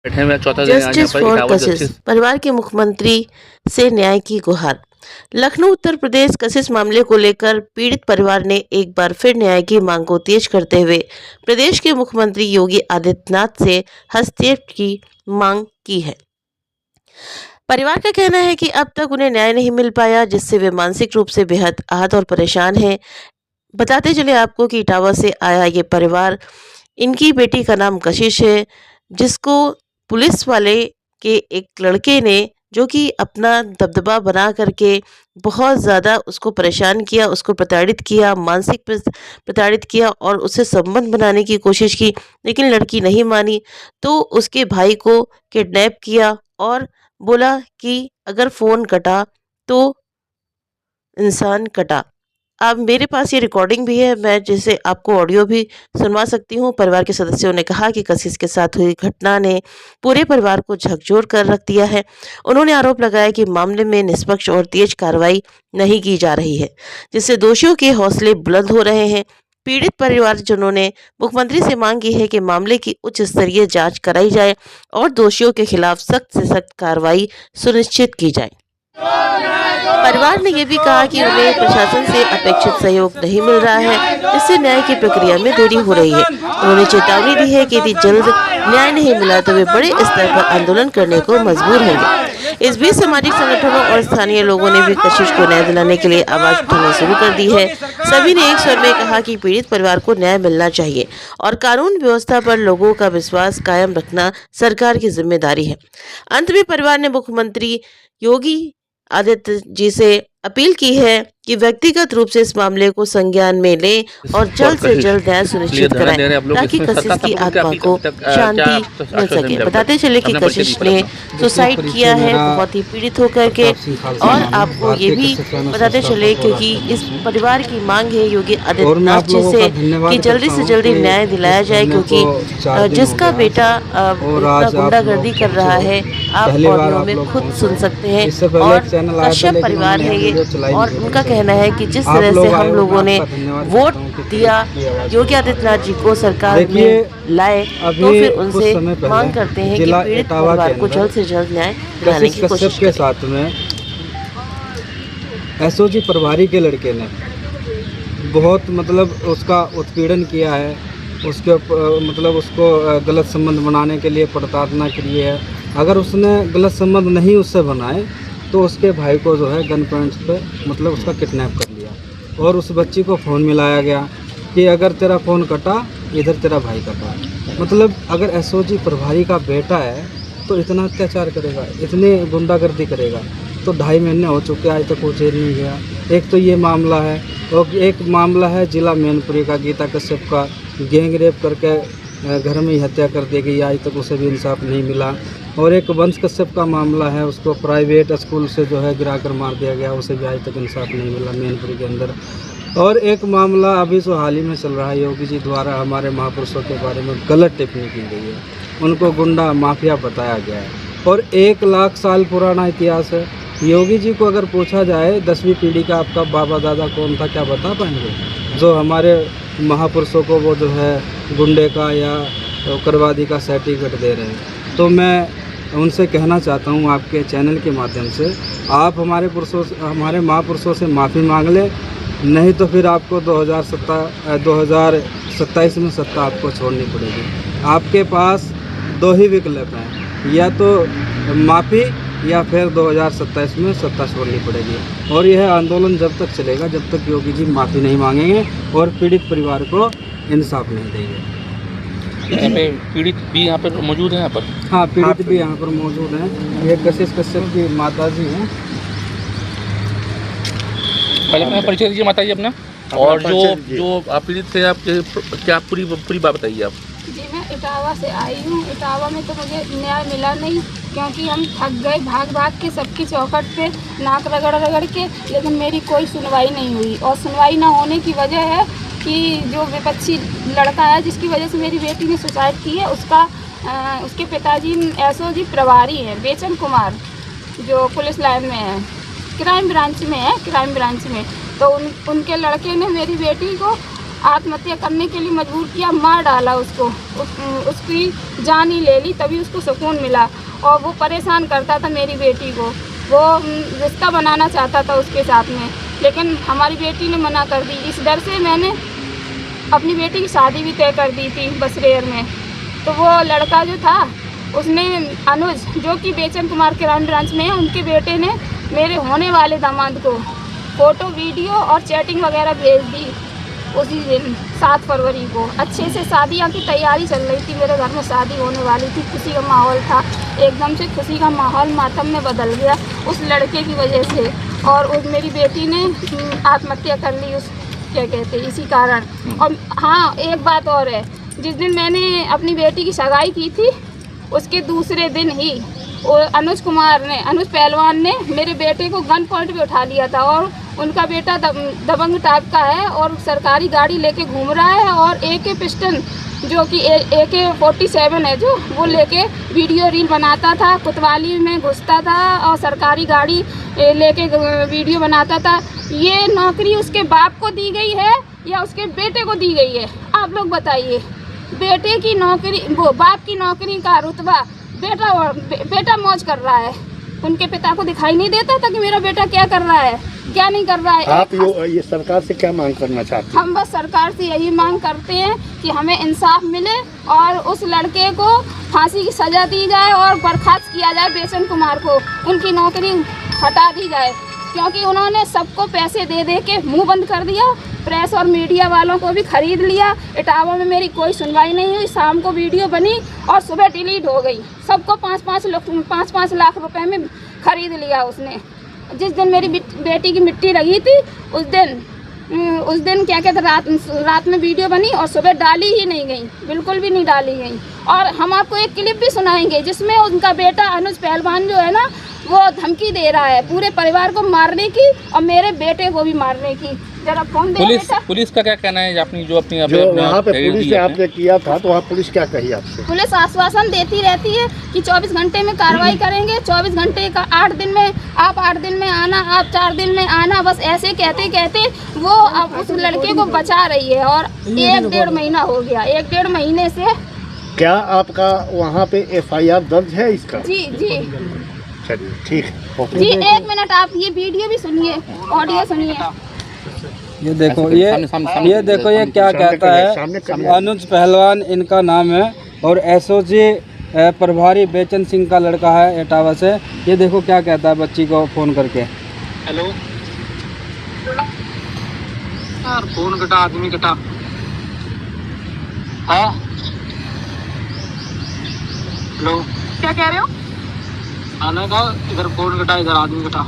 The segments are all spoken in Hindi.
बैठे हुए हैं, चौथा दिन आज यहाँ जस्टिस पर फॉर इटावा कशिश, जस्टिस परिवार के मुख्यमंत्री से न्याय की गुहार। लखनऊ उत्तर प्रदेश कशिश मामले को लेकर पीड़ित परिवार ने एक बार फिर न्याय की मांग को तेज करते हुए प्रदेश के मुख्यमंत्री योगी आदित्यनाथ से हस्तक्षेप की मांग की है। परिवार का कहना है कि अब तक उन्हें न्याय नहीं मिल पाया, जिससे वे मानसिक रूप से बेहद आहत और परेशान हैं। बताते चले आपको कि इटावा से आया ये परिवार, इनकी बेटी का नाम कशिश है, जिसको पुलिस वाले के एक लड़के ने, जो कि अपना दबदबा बना करके बहुत ज़्यादा उसको परेशान किया, उसको प्रताड़ित किया, मानसिक प्रताड़ित किया और उससे संबंध बनाने की कोशिश की, लेकिन लड़की नहीं मानी। तो उसके भाई को किडनैप किया और बोला कि अगर फ़ोन कटा तो इंसान कटा। अब मेरे पास ये रिकॉर्डिंग भी है, मैं जिसे आपको ऑडियो भी सुनवा सकती हूँ। परिवार के सदस्यों ने कहा कि कशिश के साथ हुई घटना ने पूरे परिवार को झकझोर कर रख दिया है। उन्होंने आरोप लगाया कि मामले में निष्पक्ष और तेज कार्रवाई नहीं की जा रही है, जिससे दोषियों के हौसले बुलंद हो रहे हैं। पीड़ित परिवारजनों ने मुख्यमंत्री से मांग की है कि मामले की उच्च स्तरीय जांच कराई जाए और दोषियों के खिलाफ सख्त से सख्त कार्रवाई सुनिश्चित की जाए। परिवार ने यह भी कहा कि उन्हें प्रशासन से अपेक्षित सहयोग नहीं मिल रहा है, इससे न्याय की प्रक्रिया में देरी हो रही है। उन्होंने चेतावनी दी है कि यदि जल्द न्याय नहीं मिला तो वे बड़े स्तर पर आंदोलन करने को मजबूर होंगे। इस बीच सामाजिक संगठनों और स्थानीय लोगों ने भी कशिश को न्याय दिलाने के लिए आवाज उठानी शुरू कर दी है। सभी ने एक स्वर में कहा कि पीड़ित परिवार को न्याय मिलना चाहिए और कानून व्यवस्था पर लोगों का विश्वास कायम रखना सरकार की जिम्मेदारी है। अंत में परिवार ने मुख्यमंत्री योगी आदित्य जी से अपील की है कि व्यक्तिगत रूप से इस मामले को संज्ञान में लें और जल्द से जल्द न्याय सुनिश्चित कराएं, ताकि कशिश की आत्मा को शांति मिल सके। बताते चले कि कशिश ने सुसाइड किया है बहुत ही पीड़ित होकर के, और आपको ये भी बताते चले क्योंकि इस परिवार की मांग है योगी आदित्यनाथ जी से कि जल्दी से जल्दी न्याय दिलाया जाए, क्योंकि जिसका बेटा इतना गुंडागर्दी कर रहा है, आप ऑडियो में खुद सुन सकते हैं। और कश्यप परिवार है ये, और उनका कहना है कि जिस तरह से हम लोगों ने वोट दिया योगी आदित्यनाथ जी को सरकार में लाए, तो फिर उनसे मांग करते हैं कि पीड़ित परिवार को जल्द से जल्द न्याय दिलाने की कोशिश के साथ में एसओजी प्रभारी के लड़के ने बहुत उसका उत्पीड़न किया है, उसके उसको गलत संबंध बनाने के लिए प्रताड़ना की है। अगर उसने गलत संबंध नहीं उससे बनाए तो उसके भाई को जो है गन पॉइंट पे उसका किडनैप कर लिया और उस बच्ची को फ़ोन मिलाया गया कि अगर तेरा फ़ोन कटा इधर तेरा भाई कटा। अगर एसओजी प्रभारी का बेटा है तो इतना अत्याचार करेगा, इतनी गुंडागर्दी करेगा, तो 2.5 महीने हो चुके आज तक वो जेल नहीं गया। एक तो ये मामला है, और एक मामला है जिला मैनपुरी का, गीता कश्यप का गैंग रेप करके घर में ही हत्या कर दी गई, आज तक उसे भी इंसाफ नहीं मिला। और एक वंश कश्यप का मामला है, उसको प्राइवेट स्कूल से जो है गिरा कर मार दिया गया, उसे भी आज तक इंसाफ नहीं मिला मैनपुरी के अंदर। और एक मामला अभी जो हाल ही में चल रहा है, योगी जी द्वारा हमारे महापुरुषों के बारे में गलत टिप्पणी की गई है, उनको गुंडा माफिया बताया गया है और 1 लाख साल पुराना इतिहास है। योगी जी को अगर पूछा जाए 10वीं पीढ़ी का आपका बाबा दादा कौन था, क्या बता पाएंगे? जो हमारे महापुरुषों को वो जो है गुंडे का या उग्रवादी का सर्टिफिकेट दे रहे हैं। तो मैं उनसे कहना चाहता हूँ आपके चैनल के माध्यम से, आप हमारे महापुरुषों से माफ़ी मांग लें, नहीं तो फिर आपको 2027 में सत्ता आपको छोड़नी पड़ेगी। आपके पास 2 ही विकल्प हैं, या तो माफ़ी या फिर 2027 में सत्ता छोड़नी पड़ेगी। और यह आंदोलन जब तक चलेगा जब तक योगी जी माफ़ी नहीं मांगेंगे और पीड़ित परिवार को इंसाफ नहीं देंगे। पीड़ित भी यहाँ पर मौजूद है? यहाँ पर हाँ, पीड़ित भी यहाँ पर मौजूद हैं। ये कशिश कश्यप की माता जी हैं। पहले अपना परिचय दीजिए माता जी अपना, और जो आप पीड़ित थे आपके, क्या पूरी बात बताइए आप। जी, मैं इटावा से आई हूँ। इटावा में तो मुझे न्याय मिला नहीं, क्योंकि हम थक गए भाग के सबकी चौखट पे नाक रगड़ के, लेकिन मेरी कोई सुनवाई नहीं हुई। और सुनवाई ना होने की वजह है कि जो विपक्षी लड़का है जिसकी वजह से मेरी बेटी ने सुसाइड की है, उसके पिताजी एसओजी प्रभारी हैं बेचन कुमार, जो पुलिस लाइन में है, क्राइम ब्रांच में। तो उनके लड़के ने मेरी बेटी को आत्महत्या करने के लिए मजबूर किया, मार डाला उसको, उसकी जान ही ले ली, तभी उसको सुकून मिला। और वो परेशान करता था मेरी बेटी को, वो रिश्ता बनाना चाहता था उसके साथ में, लेकिन हमारी बेटी ने मना कर दी। इस डर से मैंने अपनी बेटी की शादी भी तय कर दी थी बसरेर में। तो वो लड़का जो था उसने, अनुज, जो कि बेचन कुमार क्राइम ब्रांच में है, उनके बेटे ने मेरे होने वाले दामाद को फ़ोटो, वीडियो और चैटिंग वगैरह भेज दी उसी दिन 7 फरवरी को। अच्छे से शादियाँ की तैयारी चल रही थी, मेरे घर में शादी होने वाली थी, खुशी का माहौल था। एकदम से खुशी का माहौल मातम में बदल गया उस लड़के की वजह से, और उस मेरी बेटी ने आत्महत्या कर ली उस, क्या कहते हैं, इसी कारण। और हाँ, एक बात और है, जिस दिन मैंने अपनी बेटी की सगाई की थी उसके दूसरे दिन ही अनुज पहलवान ने मेरे बेटे को गन पॉइंट पे उठा लिया था, और उनका बेटा दबंग टाइप का है और सरकारी गाड़ी लेके घूम रहा है, और AK पिस्टन जो कि AK-47 है जो, वो लेके वीडियो रील बनाता था, कोतवाली में घुसता था और सरकारी गाड़ी लेके वीडियो बनाता था। ये नौकरी उसके बाप को दी गई है या उसके बेटे को दी गई है? आप लोग बताइए। बेटे की नौकरी, वो बाप की नौकरी का रुतबा बेटा मौज कर रहा है। उनके पिता को दिखाई नहीं देता था कि मेरा बेटा क्या कर रहा है, क्या नहीं कर रहा है। आप ये सरकार से क्या मांग करना चाहते हैं? हम बस सरकार से यही मांग करते हैं कि हमें इंसाफ मिले और उस लड़के को फांसी की सज़ा दी जाए और बर्खास्त किया जाए बेचन कुमार को, उनकी नौकरी हटा दी जाए, क्योंकि उन्होंने सबको पैसे दे दे के मुँह बंद कर दिया। प्रेस और मीडिया वालों को भी खरीद लिया। इटावा में मेरी कोई सुनवाई नहीं हुई, शाम को वीडियो बनी और सुबह डिलीट हो गई। सबको 5-5 लाख रुपए में खरीद लिया उसने। जिस दिन मेरी बेटी की मिट्टी लगी थी उस दिन क्या कहते, रात में वीडियो बनी और सुबह डाली ही नहीं गई, बिल्कुल भी नहीं डाली गई। और हम आपको एक क्लिप भी सुनाएंगे जिसमें उनका बेटा अनुज पहलवान जो है ना, वो धमकी दे रहा है पूरे परिवार को मारने की और मेरे बेटे को भी मारने की। जरा फोन दे। पुलिस का क्या कहना है? अपनी जो वहाँ पे पुलिस से आपने किया था, तो वहाँ पुलिस क्या कही आपसे? पुलिस आश्वासन देती रहती है कि 24 घंटे में कार्रवाई करेंगे, 24 घंटे का 8 दिन में आप 8 दिन में आना, आप 4 दिन में आना, बस ऐसे कहते कहते वो अब उस लड़के को बचा रही है। और 1-1.5 महीना हो गया, 1-1.5 महीने से। क्या आपका वहाँ पे FIR दर्ज है इसका? जी। चलिए ठीक है जी, 1 मिनट आप ये वीडियो भी सुनिए, ऑडियो सुनिए। ये देखो, ये देखो ये क्या कहता है। अनुज पहलवान इनका नाम है और SOG प्रभारी बेचन सिंह का लड़का है इटावा से। ये देखो क्या कहता है बच्ची को फ़ोन करके। हेलो यार, फोन कटा, आदमी कटा। हाँ हेलो, क्या कह रहे हो? आने का, इधर फोन कटा, इधर आदमी कटा।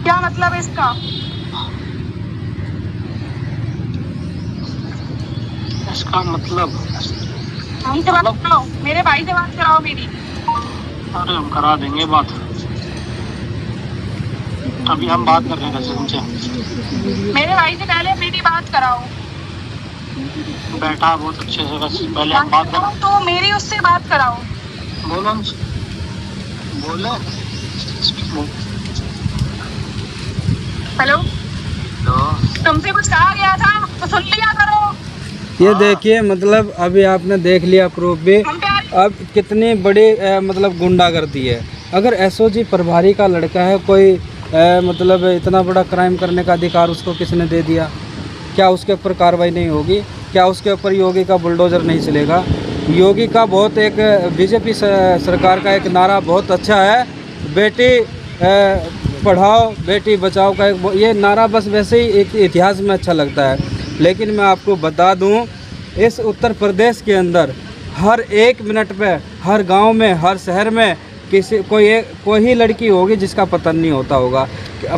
क्या मतलब है इसका? इसका मतलब हमसे बात कराओ, मेरे भाई से बात कराओ मेरी। अरे हम करा देंगे बात, अभी हम बात कर रहे हैं उनसे। मेरे भाई से पहले मेरी बात कराओ। बैठा बहुत अच्छे से, बस पहले हम बात करो तो मेरी उससे बात कराओ। बोलो बोलो। हेलो, तुमसे कुछ कहा गया था तो सुन लिया करो। ये देखिए, मतलब अभी आपने देख लिया प्रूफ भी। अब कितनी बड़ी मतलब गुंडागर्दी है। अगर SOG प्रभारी का लड़का है, कोई मतलब इतना बड़ा क्राइम करने का अधिकार उसको किसने दे दिया? क्या उसके ऊपर कार्रवाई नहीं होगी? क्या उसके ऊपर योगी का बुलडोज़र नहीं चलेगा? योगी का बहुत एक BJP सरकार का एक नारा बहुत अच्छा है, बेटी पढ़ाओ बेटी बचाओ का एक, ये नारा बस वैसे ही एक इतिहास में अच्छा लगता है। लेकिन मैं आपको बता दूं, इस उत्तर प्रदेश के अंदर हर 1 मिनट पे, हर गांव में, हर शहर में कोई ही लड़की होगी जिसका पतन नहीं होता होगा।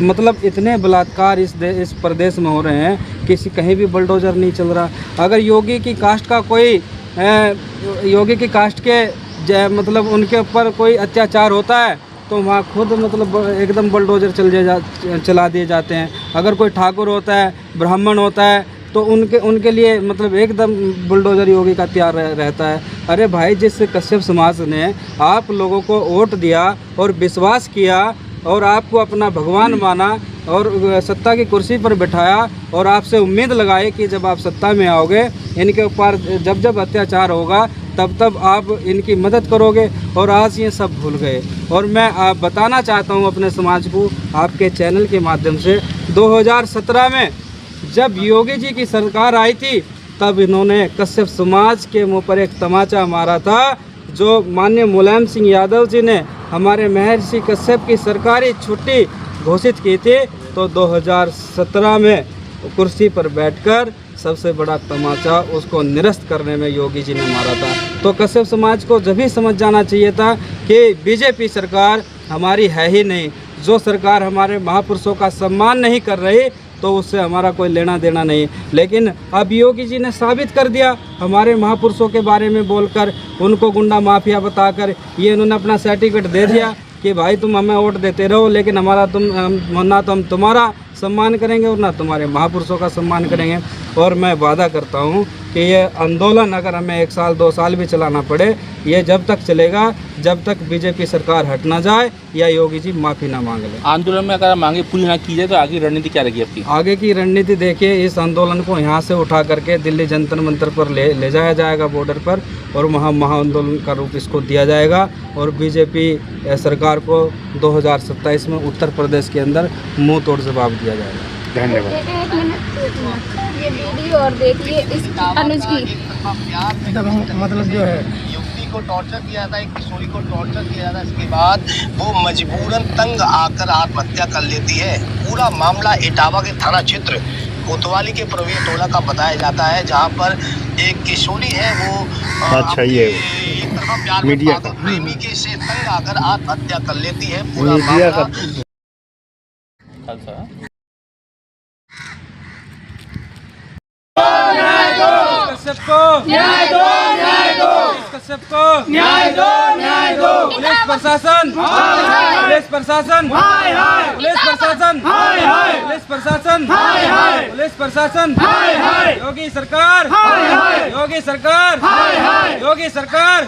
मतलब इतने बलात्कार इस प्रदेश में हो रहे हैं, कहीं भी बुलडोज़र नहीं चल रहा। अगर योगी की कास्ट का कोई योगी की कास्ट के मतलब उनके ऊपर कोई अत्याचार होता है तो वहाँ खुद मतलब एकदम बुलडोज़र चला दिए जाते हैं। अगर कोई ठाकुर होता है, ब्राह्मण होता है, तो उनके लिए मतलब एकदम बुलडोज़र योगी का तैयार रहता है। अरे भाई, जिस कश्यप समाज ने आप लोगों को वोट दिया और विश्वास किया और आपको अपना भगवान माना, और सत्ता की कुर्सी पर बिठाया और आपसे उम्मीद लगाई कि जब आप सत्ता में आओगे इनके ऊपर जब जब अत्याचार होगा तब तब आप इनकी मदद करोगे, और आज ये सब भूल गए। और मैं बताना चाहता हूँ अपने समाज को आपके चैनल के माध्यम से, 2017 में जब योगी जी की सरकार आई थी तब इन्होंने कश्यप समाज के मुंह पर एक तमाचा मारा था। जो माननीय मुलायम सिंह यादव जी ने हमारे महर्षि कश्यप की सरकारी छुट्टी घोषित की थी, तो 2017 में कुर्सी पर बैठकर सबसे बड़ा तमाचा उसको निरस्त करने में योगी जी ने मारा था। तो कश्यप समाज को जब भी समझ जाना चाहिए था कि बीजेपी सरकार हमारी है ही नहीं। जो सरकार हमारे महापुरुषों का सम्मान नहीं कर रही तो उससे हमारा कोई लेना देना नहीं। लेकिन अब योगी जी ने साबित कर दिया, हमारे महापुरुषों के बारे में बोलकर, उनको गुंडा माफिया बताकर, ये इन्होंने अपना सर्टिफिकेट दे दिया कि भाई तुम हमें वोट देते रहो, लेकिन हमारा ना तो हम तुम्हारा सम्मान करेंगे और ना तुम्हारे महापुरुषों का सम्मान करेंगे। और मैं वादा करता हूँ कि ये आंदोलन अगर हमें 1 साल 2 साल भी चलाना पड़े, ये जब तक चलेगा जब तक बीजेपी सरकार हट ना जाए या योगी जी माफ़ी ना मांग ले। आंदोलन में अगर मांगे पूरी ना की जाए तो आगे रणनीति क्या रहेगी आपकी? आगे की रणनीति देखिए, इस आंदोलन को यहाँ से उठा करके दिल्ली जंतर मंतर पर ले जाया जाएगा बॉर्डर पर, और वहाँ महाआंदोलन का रूप इसको दिया जाएगा। और बीजेपी सरकार को 2027 में उत्तर प्रदेश के अंदर मुंह तोड़ जवाब दिया जाएगा। धन्यवाद। एक मिनट, ये वीडियो और देखिए इस अनुज की। मतलब जो है युवती को टॉर्चर किया था, एक किशोरी को टॉर्चर किया था, इसके बाद वो मजबूरन तंग आकर आत्महत्या कर लेती है। पूरा मामला इटावा के थाना क्षेत्र कोतवाली के प्रवीण टोला का बताया जाता है, जहां पर एक किशोरी है वो अच्छा, ये एक तरफा प्यार में मीडिया पागल प्रेमी के से तंग आकर आत्महत्या कर लेती है। पूरा मीडिया का खालसा कश्यप को न्याय दो, न्याय दो, कश्यप को न्याय दो, न्याय दो। पुलिस प्रशासन, पुलिस प्रशासन, पुलिस प्रशासन, पुलिस प्रशासन, पुलिस प्रशासन, योगी सरकार, योगी सरकार, योगी सरकार।